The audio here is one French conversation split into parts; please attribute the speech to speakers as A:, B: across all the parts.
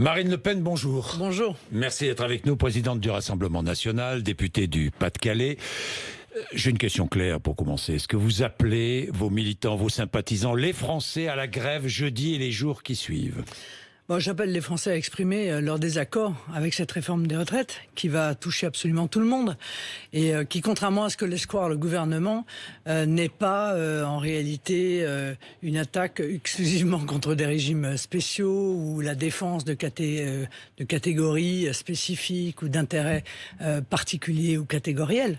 A: Marine Le Pen, bonjour.
B: Bonjour.
A: Merci d'être avec nous, présidente du Rassemblement National, députée du Pas-de-Calais. J'ai une question claire pour commencer. Est-ce que vous appelez vos militants, vos sympathisants, les Français à la grève jeudi et les jours qui suivent ?
B: Bon, j'appelle les Français à exprimer leur désaccord avec cette réforme des retraites qui va toucher absolument tout le monde et qui, contrairement à ce que laisse croire le gouvernement, n'est pas en réalité une attaque exclusivement contre des régimes spéciaux ou la défense de catégories spécifiques ou d'intérêts particuliers ou catégoriels.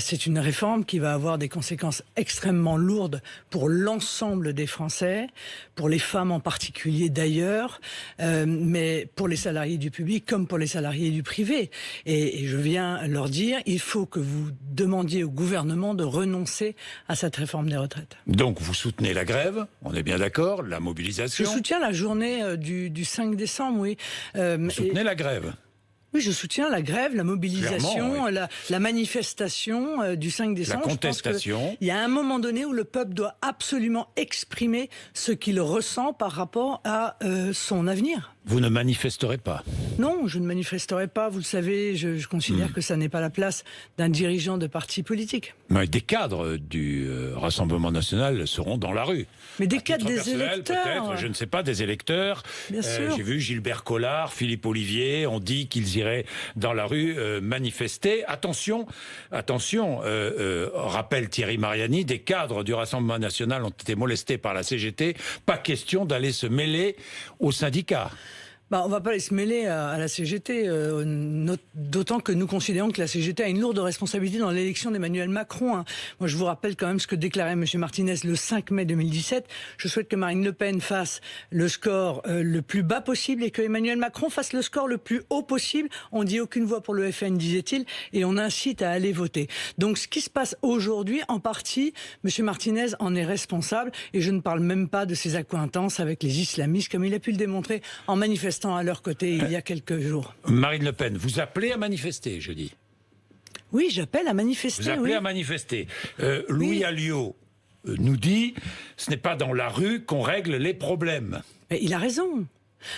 B: C'est une réforme qui va avoir des conséquences extrêmement lourdes pour l'ensemble des Français, pour les femmes en particulier d'ailleurs, mais pour les salariés du public comme pour les salariés du privé. Et je viens leur dire, il faut que vous demandiez au gouvernement de renoncer à cette réforme des retraites.
A: Donc vous soutenez la grève, on est bien d'accord, la mobilisation.
B: Je soutiens la journée du 5 décembre, oui.
A: Vous soutenez la grève ?
B: Oui, je soutiens la grève, la mobilisation,
A: oui.
B: la manifestation du 5 décembre.
A: La contestation.
B: Il y a un moment donné où le peuple doit absolument exprimer ce qu'il ressent par rapport à son avenir.
A: Vous ne manifesterez pas ?
B: Non, je ne manifesterai pas. Vous le savez, je considère que ça n'est pas la place d'un dirigeant de parti politique.
A: Mais des cadres du Rassemblement National seront dans la rue.
B: Mais des cadres des électeurs.
A: Peut-être, je ne sais pas, des électeurs.
B: Bien sûr.
A: J'ai vu Gilbert Collard, Philippe Ollivier, ont dit qu'ils iraient dans la rue manifester. Attention, rappelle Thierry Mariani, des cadres du Rassemblement National ont été molestés par la CGT. Pas question d'aller se mêler aux syndicats.
B: On ne va pas aller se mêler à la CGT, d'autant que nous considérons que la CGT a une lourde responsabilité dans l'élection d'Emmanuel Macron. Moi, je vous rappelle quand même ce que déclarait M. Martinez le 5 mai 2017. Je souhaite que Marine Le Pen fasse le score le plus bas possible et que Emmanuel Macron fasse le score le plus haut possible. On dit aucune voix pour le FN, disait-il, et on incite à aller voter. Donc, ce qui se passe aujourd'hui, en partie, M. Martinez en est responsable, et je ne parle même pas de ses accointances avec les islamistes, comme il a pu le démontrer en manifestant à leur côté il y a quelques jours.
A: Marine Le Pen, vous appelez à manifester jeudi ?
B: Oui, j'appelle à manifester.
A: Vous appelez à manifester. Louis Alliot nous dit « ce n'est pas dans la rue qu'on règle les problèmes ».
B: Mais il a raison.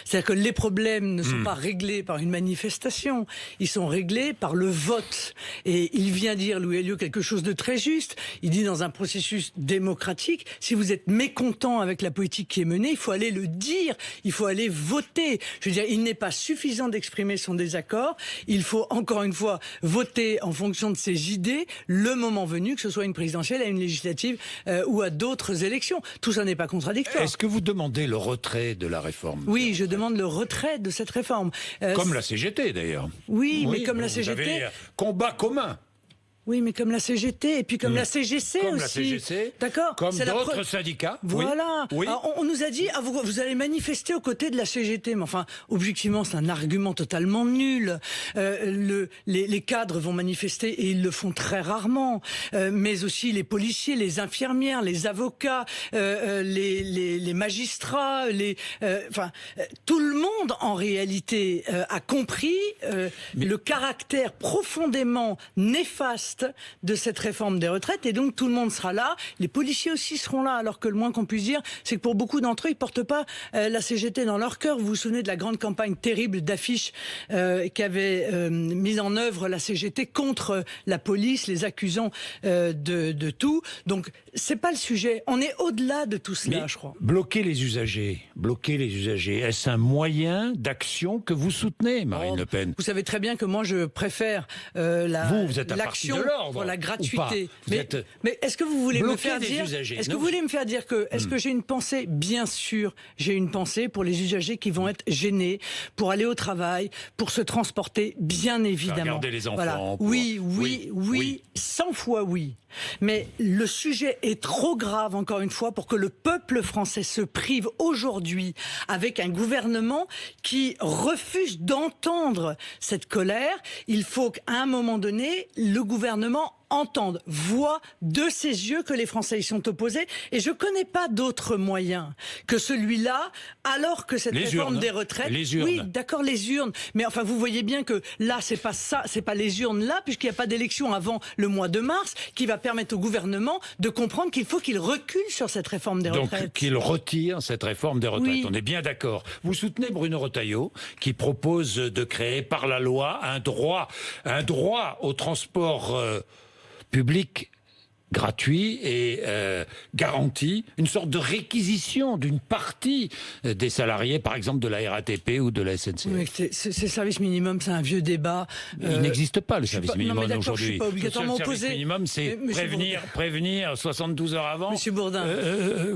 B: C'est-à-dire que les problèmes ne sont pas réglés par une manifestation, ils sont réglés par le vote. Et il vient dire, Louis Alliot, quelque chose de très juste. Il dit, dans un processus démocratique, si vous êtes mécontent avec la politique qui est menée, il faut aller le dire, il faut aller voter. Je veux dire, il n'est pas suffisant d'exprimer son désaccord, il faut encore une fois voter en fonction de ses idées, le moment venu, que ce soit une présidentielle, à une législative ou à d'autres élections. Tout ça n'est pas contradictoire.
A: Est-ce que vous demandez le retrait de la réforme ?
B: Oui, je demande le retrait de cette réforme.
A: Comme la CGT d'ailleurs.
B: Oui, mais comme la CGT...
A: Vous avez combat commun.
B: Oui, mais comme la CGT, et puis comme la CGC
A: comme
B: aussi.
A: La CGC,
B: d'accord.
A: Comme d'autres syndicats.
B: Voilà.
A: Oui.
B: Alors, on nous a dit, vous allez manifester aux côtés de la CGT. Mais enfin, objectivement, c'est un argument totalement nul. Les cadres vont manifester, et ils le font très rarement. Mais aussi les policiers, les infirmières, les avocats, les magistrats, tout le monde, en réalité, a compris le caractère profondément néfaste de cette réforme des retraites, et donc tout le monde sera là, les policiers aussi seront là, alors que le moins qu'on puisse dire, c'est que pour beaucoup d'entre eux, ils ne portent pas la CGT dans leur cœur. Vous vous souvenez de la grande campagne terrible d'affiches qu'avait mise en œuvre la CGT contre la police, les accusant de tout. Donc c'est pas le sujet, on est au-delà de tout cela. Mais je crois.
A: Bloquer les usagers, est-ce un moyen d'action que vous soutenez, Marine Le Pen ?
B: Vous savez très bien que moi je préfère
A: vous êtes un parti de l'ordre,
B: pour la gratuité.
A: Mais
B: est-ce que vous voulez me faire dire que est-ce que j'ai une pensée? Bien sûr, j'ai une pensée pour les usagers qui vont être gênés pour aller au travail, pour se transporter, bien évidemment.
A: Regarder les enfants.
B: Voilà. Oui, 100 fois oui. Mais le sujet est trop grave, encore une fois, pour que le peuple français se prive aujourd'hui avec un gouvernement qui refuse d'entendre cette colère. Il faut qu'à un moment donné, le gouvernement entendent, voient de ses yeux que les Français y sont opposés. Et je connais pas d'autre moyen que celui-là, alors que cette réforme des retraites...
A: Les urnes.
B: Oui, d'accord, les urnes. Mais enfin, vous voyez bien que là, c'est pas ça, c'est pas les urnes là, puisqu'il n'y a pas d'élection avant le mois de mars, qui va permettre au gouvernement de comprendre qu'il faut qu'il recule sur cette réforme des retraites.
A: Donc qu'il retire cette réforme des retraites.
B: Oui.
A: On est bien d'accord. Vous soutenez Bruno Retailleau, qui propose de créer par la loi un droit au transport public gratuit et garanti, une sorte de réquisition d'une partie des salariés, par exemple de la RATP ou de la SNCF.
B: Oui, c'est service minimum, c'est un vieux débat.
A: Il n'existe pas le service minimum
B: aujourd'hui.
A: aujourd'hui.
B: Je suis pas obligatoirement
A: le
B: opposé.
A: service minimum, c'est prévenir 72 heures avant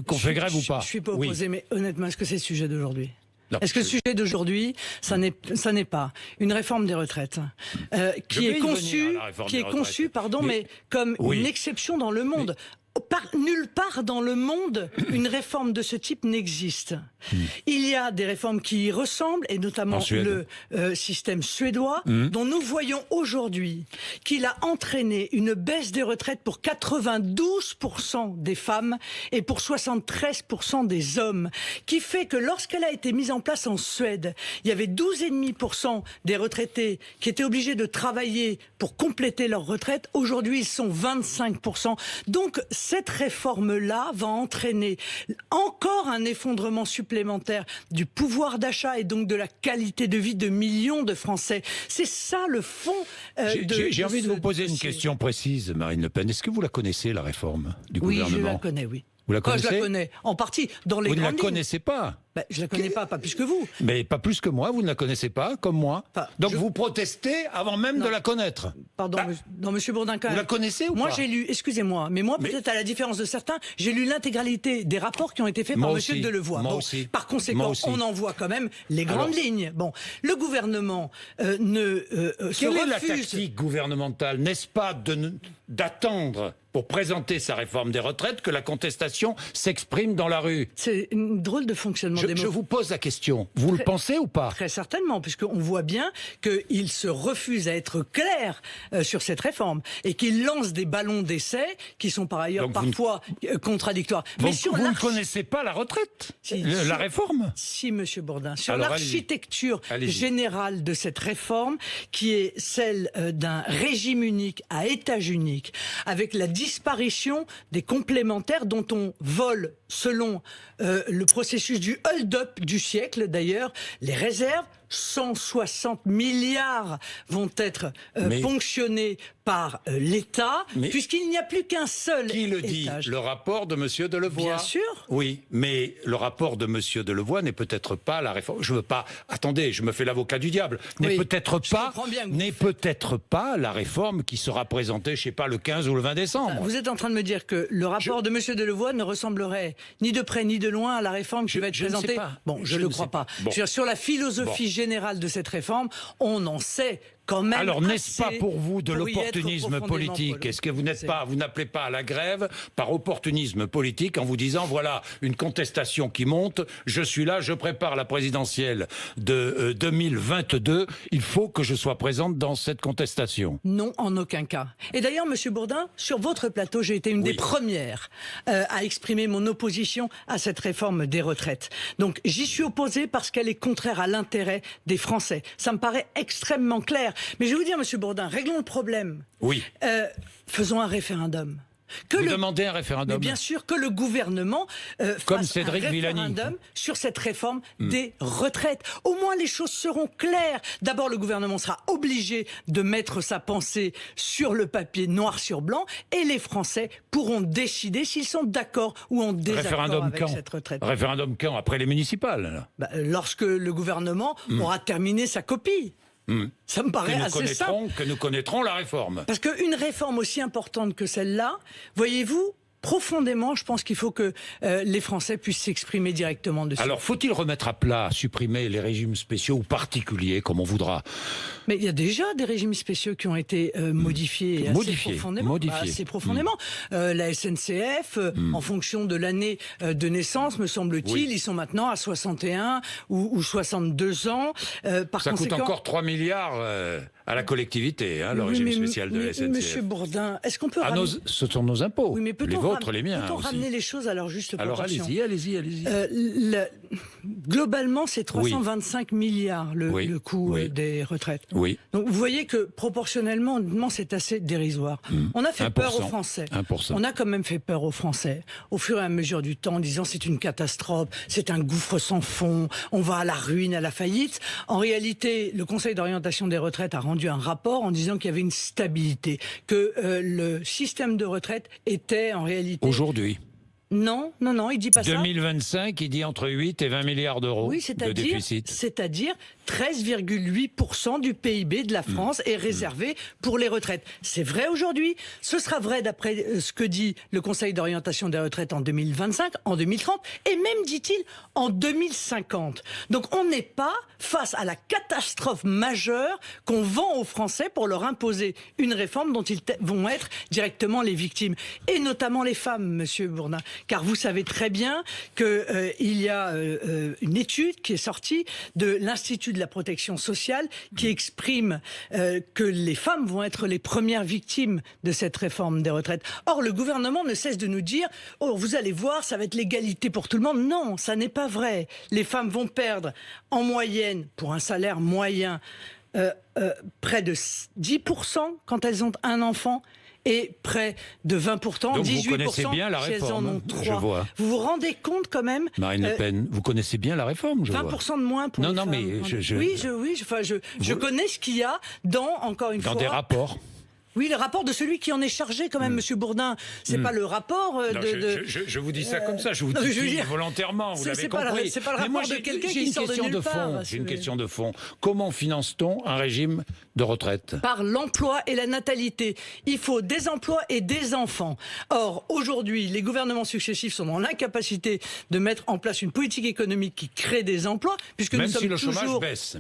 A: qu'on fait grève ou pas.
B: Je suis pas opposé, mais honnêtement, est-ce que c'est le sujet d'aujourd'hui ?
A: Non,
B: est-ce que le sujet d'aujourd'hui, ça n'est pas une réforme des retraites qui est conçue, mais comme une exception dans le monde. Nulle part dans le monde, une réforme de ce type n'existe. Il y a des réformes qui y ressemblent, et notamment le système suédois, dont nous voyons aujourd'hui qu'il a entraîné une baisse des retraites pour 92% des femmes et pour 73% des hommes, qui fait que lorsqu'elle a été mise en place en Suède, il y avait 12,5% des retraités qui étaient obligés de travailler pour compléter leur retraite. Aujourd'hui, ils sont 25%. Donc, cette réforme-là va entraîner encore un effondrement supplémentaire du pouvoir d'achat et donc de la qualité de vie de millions de Français. C'est ça le fond
A: J'ai envie de vous poser une question précise, Marine Le Pen. Est-ce que vous la connaissez, la réforme du gouvernement ?
B: Oui, je la connais, oui.
A: Vous la connaissez ?
B: Je la connais, en partie, dans les grandes lignes.
A: Vous ne la connaissez pas ?
B: Je la connais pas plus que vous.
A: Mais pas plus que moi, vous ne la connaissez pas, comme moi. Donc vous protestez avant même de la connaître.
B: Pardon, non, Monsieur Bourdin, quand même.
A: Vous la connaissez ou pas ?
B: Moi, j'ai lu, excusez-moi, mais moi, peut-être à la différence de certains, j'ai lu l'intégralité des rapports qui ont été faits par Monsieur Delevoye. Par conséquent, on en voit quand même les grandes lignes. Bon, le gouvernement
A: Quelle est la tactique gouvernementale ? N'est-ce pas d'attendre pour présenter sa réforme des retraites que la contestation s'exprime dans la rue ?
B: C'est une drôle de fonctionnement démocratique.
A: Je vous pose la question. Vous le pensez ou pas ?
B: Très certainement, puisqu'on voit bien qu'il se refuse à être clair sur cette réforme et qu'il lance des ballons d'essai qui sont par ailleurs parfois contradictoires.
A: Mais vous ne connaissez pas la retraite, la réforme ?
B: Si, Monsieur Bourdin, sur l'architecture générale de cette réforme, qui est celle d'un régime unique à étage unique, avec la disparition des complémentaires dont on vole, selon le processus du hold-up du siècle d'ailleurs, les réserves. 160 milliards vont être ponctionnés par l'État, puisqu'il n'y a plus qu'un seul
A: Qui le dit ? Le rapport de M. Delevoye.
B: Bien sûr.
A: Oui, mais le rapport de M. Delevoye n'est peut-être pas la réforme. Je veux pas... Attendez, je me fais l'avocat du diable. N'est peut-être pas la réforme qui sera présentée, je sais pas, le 15 ou le 20 décembre.
B: Vous êtes en train de me dire que le rapport de M. Delevoye ne ressemblerait ni de près ni de loin à la réforme qui va être présentée ? Bon, je ne le crois pas. Sur la philosophie générale de cette réforme, on en sait quand même.
A: Alors n'est-ce pas pour vous de l'opportunisme politique ? Est-ce que vous n'appelez pas à la grève par opportunisme politique en vous disant voilà une contestation qui monte, je suis là, je prépare la présidentielle de 2022, il faut que je sois présente dans cette contestation ?
B: Non, en aucun cas. Et d'ailleurs, Monsieur Bourdin, sur votre plateau, j'ai été une des premières à exprimer mon opposition à cette réforme des retraites. Donc j'y suis opposé parce qu'elle est contraire à l'intérêt des Français. Ça me paraît extrêmement clair. Mais je vais vous dire, Monsieur Bourdin, réglons le problème.
A: Oui.
B: Faisons un référendum.
A: Vous demandez un référendum ?
B: Mais bien sûr, que le gouvernement fasse un référendum sur cette réforme des retraites. Au moins, les choses seront claires. D'abord, le gouvernement sera obligé de mettre sa pensée sur le papier noir sur blanc et les Français pourront décider s'ils sont d'accord ou en désaccord avec cette retraite.
A: Référendum quand ? Après les municipales ?
B: Lorsque le gouvernement aura terminé sa copie. Ça me paraît assez simple.
A: Que nous connaîtrons la réforme.
B: Parce qu'une réforme aussi importante que celle-là, voyez-vous, profondément, je pense qu'il faut que les Français puissent s'exprimer directement dessus.
A: Alors, faut-il remettre à plat, supprimer les régimes spéciaux ou particuliers, comme on voudra ?
B: Mais il y a déjà des régimes spéciaux qui ont été modifiés assez profondément. La SNCF, en fonction de l'année de naissance, me semble-t-il, ils sont maintenant à 61 ou 62 ans.
A: Ça coûte encore 3 milliards à la collectivité, le régime spécial de la SNCF.
B: Monsieur Bourdin, est-ce qu'on peut
A: ce sont nos impôts, les vôtres, les miens.
B: Peut-on ramener les choses à leur juste proportion?
A: Alors allez-y.
B: Globalement, c'est 325 milliards le coût des retraites.
A: Oui.
B: Donc vous voyez que proportionnellement, honnêtement, c'est assez dérisoire. On a fait
A: 1%,
B: peur aux Français.
A: 1%.
B: On a quand même fait peur aux Français au fur et à mesure du temps, en disant c'est une catastrophe, c'est un gouffre sans fond, on va à la ruine, à la faillite. En réalité, le Conseil d'orientation des retraites a rendu un rapport en disant qu'il y avait une stabilité, que le système de retraite était en réalité...
A: Aujourd'hui.
B: Non, il dit pas
A: 2025, il dit entre 8 et 20 milliards d'euros de déficit.
B: C'est-à-dire 13,8% du PIB de la France est réservé pour les retraites. C'est vrai aujourd'hui. Ce sera vrai d'après ce que dit le Conseil d'orientation des retraites en 2025, en 2030 et même, dit-il, en 2050. Donc on n'est pas face à la catastrophe majeure qu'on vend aux Français pour leur imposer une réforme dont ils vont être directement les victimes. Et notamment les femmes, monsieur Bourdin. Car vous savez très bien qu'il y a une étude qui est sortie de l'Institut de la protection sociale qui exprime que les femmes vont être les premières victimes de cette réforme des retraites. Or, le gouvernement ne cesse de nous dire « Oh, vous allez voir, ça va être l'égalité pour tout le monde ». Non, ça n'est pas vrai. Les femmes vont perdre en moyenne, pour un salaire moyen, près de 10% quand elles ont un enfant. Et près de 20%,
A: donc
B: 18%
A: vous connaissez bien la réforme,
B: si elles en ont 3.
A: Je vois.
B: Vous vous rendez compte quand même
A: Marine Le Pen, vous connaissez bien la réforme, je
B: 20% de moins pour les femmes.
A: Mais
B: je connais ce qu'il y a dans
A: des rapports.
B: Oui, le rapport de celui qui en est chargé quand même, Monsieur Bourdin. C'est pas le rapport
A: Je vous dis ça comme ça, je vous dis volontairement, vous l'avez compris.
B: C'est pas le rapport de quelqu'un qui sort de nulle part.
A: J'ai une question de fond. Comment finance-t-on un régime de retraite?
B: Par l'emploi et la natalité. Il faut des emplois et des enfants. Or, aujourd'hui, les gouvernements successifs sont dans l'incapacité de mettre en place une politique économique qui crée des emplois, puisque
A: même
B: nous sommes
A: si le
B: toujours...
A: chômage baisse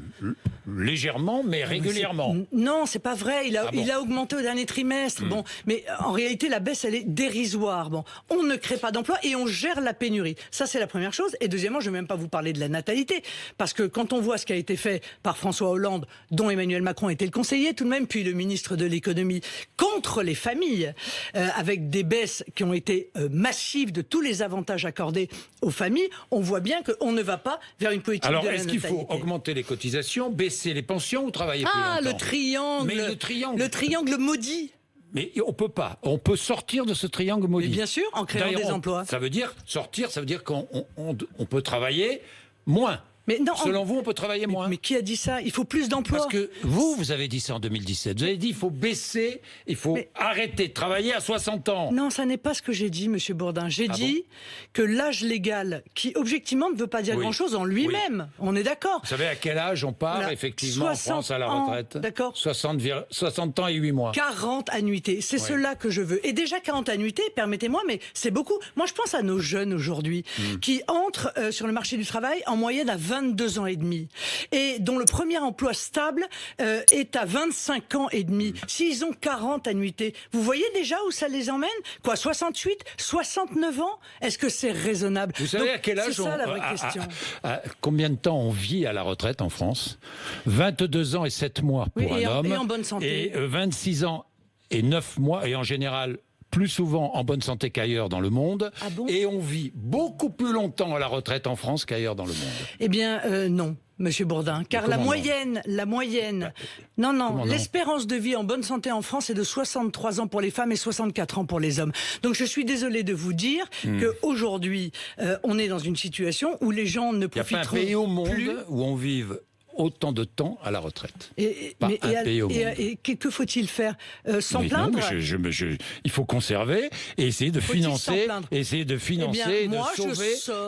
A: légèrement, mais régulièrement.
B: Non, c'est pas vrai. Il a augmenté au dernier trimestre. Bon, mais en réalité, la baisse, elle est dérisoire. Bon, on ne crée pas d'emplois et on gère la pénurie. Ça, c'est la première chose. Et deuxièmement, je ne vais même pas vous parler de la natalité, parce que quand on voit ce qui a été fait par François Hollande, dont Emmanuel Macron était le conseiller tout de même, puis le ministre de l'économie, contre les familles, avec des baisses qui ont été massives de tous les avantages accordés aux familles, on voit bien qu'on ne va pas vers une politique de la natalité.
A: Alors, est-ce qu'il faut augmenter les cotisations, baisser les pensions ou travailler plus longtemps?
B: Le triangle maudit.
A: Mais on peut pas. On peut sortir de ce triangle maudit.
B: Mais bien sûr, en créant des emplois.
A: Ça veut dire qu'on peut travailler moins.
B: Mais non,
A: selon vous, on peut travailler moins.
B: Mais qui a dit ça? Il faut plus d'emplois.
A: Parce que vous avez dit ça en 2017. Vous avez dit il faut baisser, il faut arrêter de travailler à 60 ans.
B: Non, ça n'est pas ce que j'ai dit, Monsieur Bourdin. J'ai dit que l'âge légal, qui objectivement ne veut pas dire grand-chose en lui-même, on est d'accord.
A: Vous savez à quel âge on part effectivement en France à la retraite?
B: D'accord.
A: 60 ans et 8 mois.
B: 40 annuités, c'est cela que je veux. Et déjà 40 annuités, permettez-moi, mais c'est beaucoup. Moi, je pense à nos jeunes aujourd'hui qui entrent sur le marché du travail en moyenne à 22 ans et demi et dont le premier emploi stable est à 25 ans et demi. S'ils ont 40 annuités, vous voyez déjà où ça les emmène? Quoi, 68, 69 ans? Est-ce que c'est raisonnable?
A: Vous savez à quel âge
B: c'est ça la vraie question.
A: Combien de temps on vit à la retraite en France? 22 ans et 7 mois pour un homme.
B: Et en bonne santé.
A: Et 26 ans et 9 mois, et en général plus souvent en bonne santé qu'ailleurs dans le monde.
B: Ah bon?
A: Et on vit beaucoup plus longtemps à la retraite en France qu'ailleurs dans le monde.
B: Eh bien, non. Monsieur Bourdin, car la moyenne, l'espérance de vie en bonne santé en France est de 63 ans pour les femmes et 64 ans pour les hommes. Donc je suis désolé de vous dire qu'aujourd'hui, on est dans une situation où les gens ne profiteront plus.
A: Il n'y a pas un pays au monde où on vive autant de temps à la retraite. Et
B: que faut-il faire? S'en plaindre?
A: Il faut conserver et essayer de financer,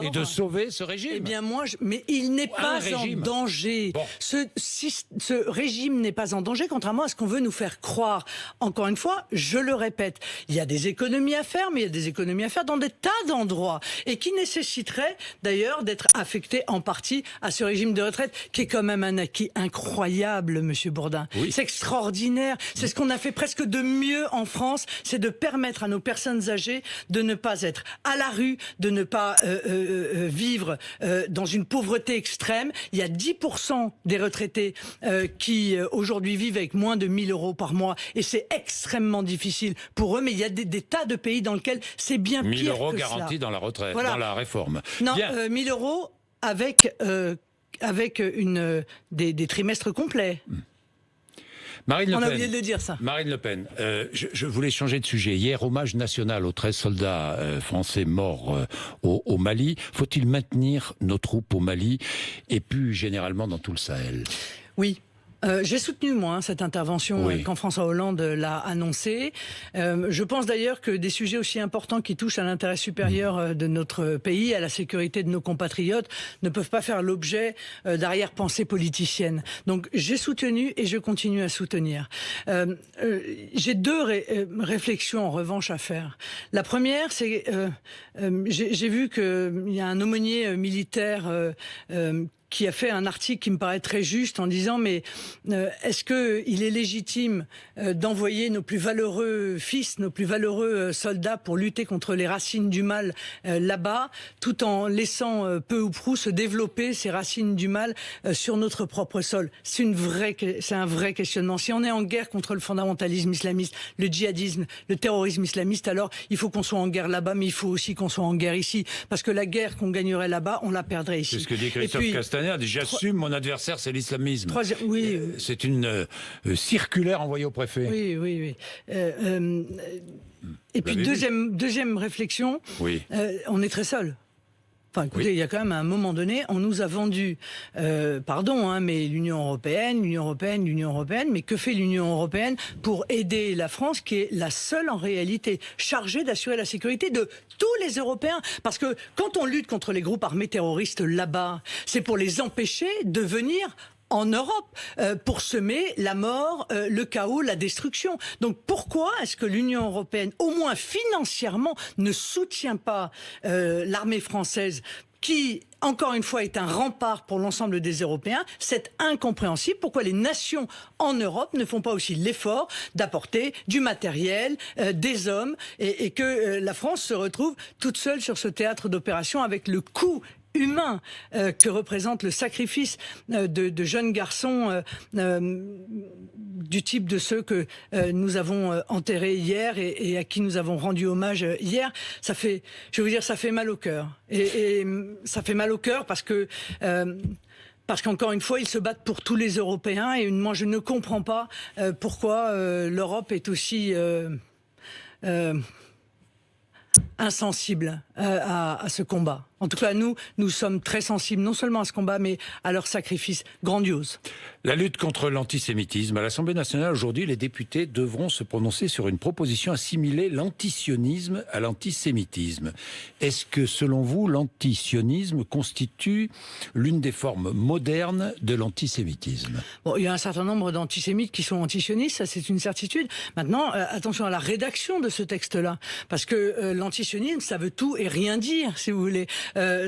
A: et de sauver ce régime.
B: Eh bien moi, mais il n'est pas en danger. Bon. Ce régime n'est pas en danger, contrairement à ce qu'on veut nous faire croire. Encore une fois, je le répète, il y a des économies à faire, mais il y a des économies à faire dans des tas d'endroits et qui nécessiteraient d'ailleurs d'être affectées en partie à ce régime de retraite qui est quand même même un acquis incroyable, Monsieur Bourdin.
A: Oui.
B: C'est extraordinaire. C'est ce qu'on a fait presque de mieux en France, c'est de permettre à nos personnes âgées de ne pas être à la rue, de ne pas vivre dans une pauvreté extrême. Il y a 10% des retraités qui aujourd'hui vivent avec moins de 1 000 euros par mois, et c'est extrêmement difficile pour eux. Mais il y a des tas de pays dans lesquels c'est bien pire que
A: 1 000 euros
B: cela.
A: garantis dans la retraite,
B: Voilà.
A: dans la réforme.
B: Non,
A: Bien.
B: 1 000 euros avec des trimestres complets.
A: Marine Le
B: On a
A: Pen.
B: oublié de le dire, ça.
A: Marine Le Pen, je voulais changer de sujet. Hier, hommage national aux 13 soldats français morts au Mali. Faut-il maintenir nos troupes au Mali et plus généralement dans tout le Sahel?
B: Oui. J'ai soutenu, moi, cette intervention
A: Oui.
B: quand François Hollande l'a annoncée. Je pense d'ailleurs que des sujets aussi importants qui touchent à l'intérêt supérieur de notre pays, à la sécurité de nos compatriotes, ne peuvent pas faire l'objet d'arrière-pensées politiciennes. Donc j'ai soutenu et je continue à soutenir. J'ai deux réflexions en revanche à faire. La première, c'est j'ai vu qu'il y a un aumônier militaire qui a fait un article qui me paraît très juste en disant mais est-ce qu'il est légitime d'envoyer nos plus valeureux fils, nos plus valeureux soldats pour lutter contre les racines du mal là-bas, tout en laissant peu ou prou se développer ces racines du mal sur notre propre sol? C'est un vrai questionnement. Si on est en guerre contre le fondamentalisme islamiste, le djihadisme, le terrorisme islamiste, alors il faut qu'on soit en guerre là-bas, mais il faut aussi qu'on soit en guerre ici, parce que la guerre qu'on gagnerait là-bas, on la perdrait ici.
A: C'est ce que dit Christophe Castaner. J'assume, mon adversaire, c'est l'islamisme.
B: Oui.
A: C'est une circulaire envoyée au préfet.
B: Oui. Et puis deuxième réflexion,
A: oui.
B: On est très seul. Enfin, écoutez, il y a quand même un moment donné, on nous a vendu, mais l'Union européenne, mais que fait l'Union européenne pour aider la France, qui est la seule en réalité chargée d'assurer la sécurité de tous les Européens? Parce que quand on lutte contre les groupes armés terroristes là-bas, c'est pour les empêcher de venir en Europe, pour semer la mort, le chaos, la destruction. Donc pourquoi est-ce que l'Union européenne, au moins financièrement, ne soutient pas l'armée française qui, encore une fois, est un rempart pour l'ensemble des Européens? C'est incompréhensible. Pourquoi les nations en Europe ne font pas aussi l'effort d'apporter du matériel, des hommes, et que la France se retrouve toute seule sur ce théâtre d'opération avec le coût humain que représente le sacrifice de jeunes garçons du type de ceux que nous avons enterrés hier et à qui nous avons rendu hommage hier. Ça fait mal au cœur. Et ça fait mal au cœur parce qu'encore une fois, ils se battent pour tous les Européens, et moi je ne comprends pas pourquoi l'Europe est aussi insensible à ce combat. En tout cas, nous sommes très sensibles non seulement à ce combat, mais à leur sacrifice grandiose.
A: La lutte contre l'antisémitisme. À l'Assemblée nationale, aujourd'hui, les députés devront se prononcer sur une proposition assimiler l'antisionisme à l'antisémitisme. Est-ce que, selon vous, l'antisionisme constitue l'une des formes modernes de l'antisémitisme?
B: Bon, il y a un certain nombre d'antisémites qui sont antisionistes, ça c'est une certitude. Maintenant, attention à la rédaction de ce texte-là, parce que l'antisionisme, ça veut tout et rien dire, si vous voulez.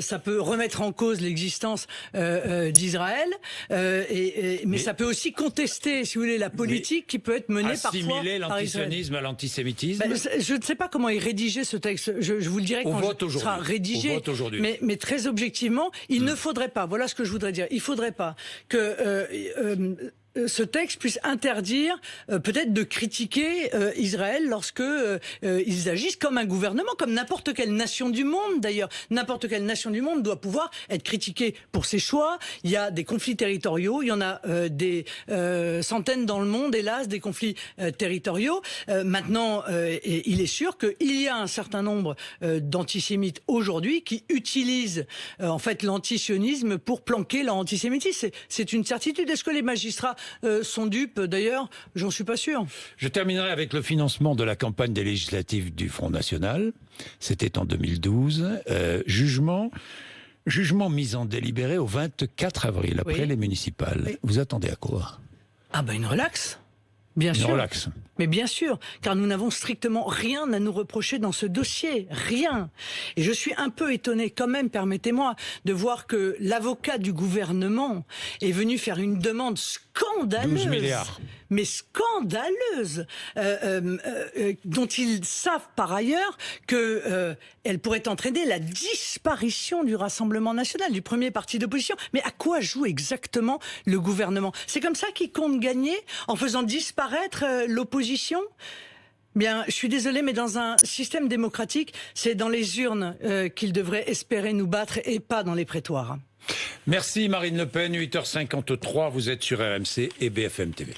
B: Ça peut remettre en cause l'existence d'Israël, mais ça peut aussi contester, si vous voulez, la politique qui peut être menée parfois par Israël.
A: Assimiler l'antisionisme à l'antisémitisme.
B: Je ne sais pas comment est rédigé ce texte. Je vous le dirai quand il sera rédigé. Mais très objectivement, il ne faudrait pas. Voilà ce que je voudrais dire. Il ne faudrait pas que ce texte puisse interdire peut-être de critiquer Israël lorsque ils agissent comme un gouvernement, comme n'importe quelle nation du monde d'ailleurs. N'importe quelle nation du monde doit pouvoir être critiquée pour ses choix. Il y a des conflits territoriaux, il y en a des centaines dans le monde, hélas, des conflits territoriaux. Maintenant, il est sûr qu'il y a un certain nombre d'antisémites aujourd'hui qui utilisent en fait l'antisionisme pour planquer leur antisémitisme. C'est une certitude. Est-ce que les magistrats sont dupes? D'ailleurs, j'en suis pas sûr.
A: Je terminerai avec le financement de la campagne des législatives du Front National. C'était en 2012. Jugement mis en délibéré au 24 avril, après les municipales. Oui. Vous attendez à quoi?
B: Ah ben une relaxe. Bien sûr.
A: Relax.
B: Mais bien sûr, car nous n'avons strictement rien à nous reprocher dans ce dossier, rien. Et je suis un peu étonné quand même, permettez-moi, de voir que l'avocat du gouvernement est venu faire une demande scandaleuse.
A: 12 milliards.
B: Mais scandaleuse, dont ils savent par ailleurs que elle pourrait entraîner la disparition du Rassemblement national, du premier parti d'opposition. Mais à quoi joue exactement le gouvernement? C'est comme ça qu'il compte gagner, en faisant disparaître l'opposition? Bien, je suis désolé, mais dans un système démocratique, c'est dans les urnes qu'ils devraient espérer nous battre et pas dans les prétoires.
A: Merci Marine Le Pen, 8h53, vous êtes sur RMC et BFM TV.